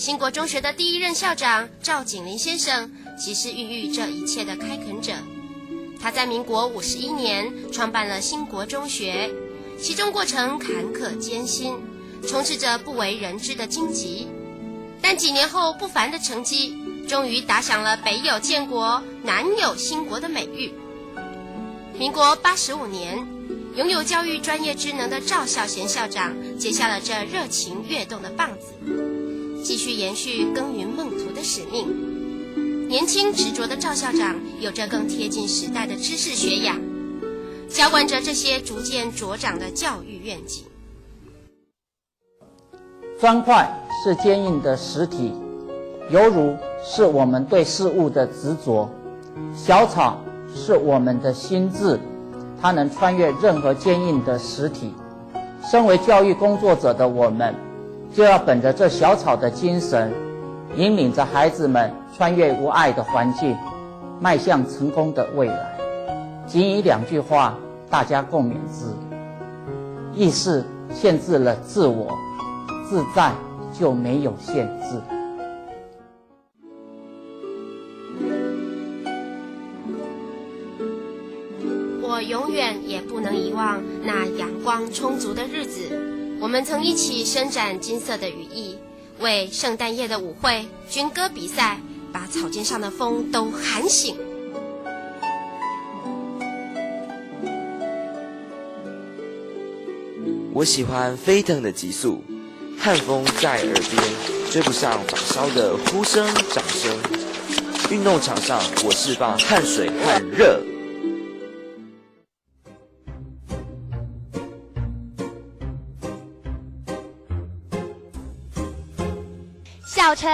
兴国中学的第一任校长赵景麟先生即是孕育这一切的开垦者。他在民国51年创办了兴国中学，其中过程坎坷艰辛，充斥着不为人知的荆棘。但几年后不凡的成绩，终于打响了北有建国，南有兴国的美誉。民国85年，拥有教育专业知能的赵孝贤校长接下了这热情跃动的棒子，继续延续耕耘梦图的使命。年轻执着的赵校长有着更贴近时代的知识学养，浇灌着这些逐渐茁长的教育愿景。砖块是坚硬的实体，犹如是我们对事物的执着；小草是我们的心智，它能穿越任何坚硬的实体。身为教育工作者的我们，就要本着这小草的精神，引领着孩子们穿越无碍的环境，迈向成功的未来。仅以2句话，大家共勉之：意识限制了自我，自在就没有限制。我永远也不能遗忘那阳光充足的日子，我们曾一起伸展金色的羽翼，为圣诞夜的舞会、军歌比赛，把草间上的风都喊醒。我喜欢飞腾的急速，汉风在耳边，追不上发烧的呼声、掌声。运动场上，我释放汗水和热。校车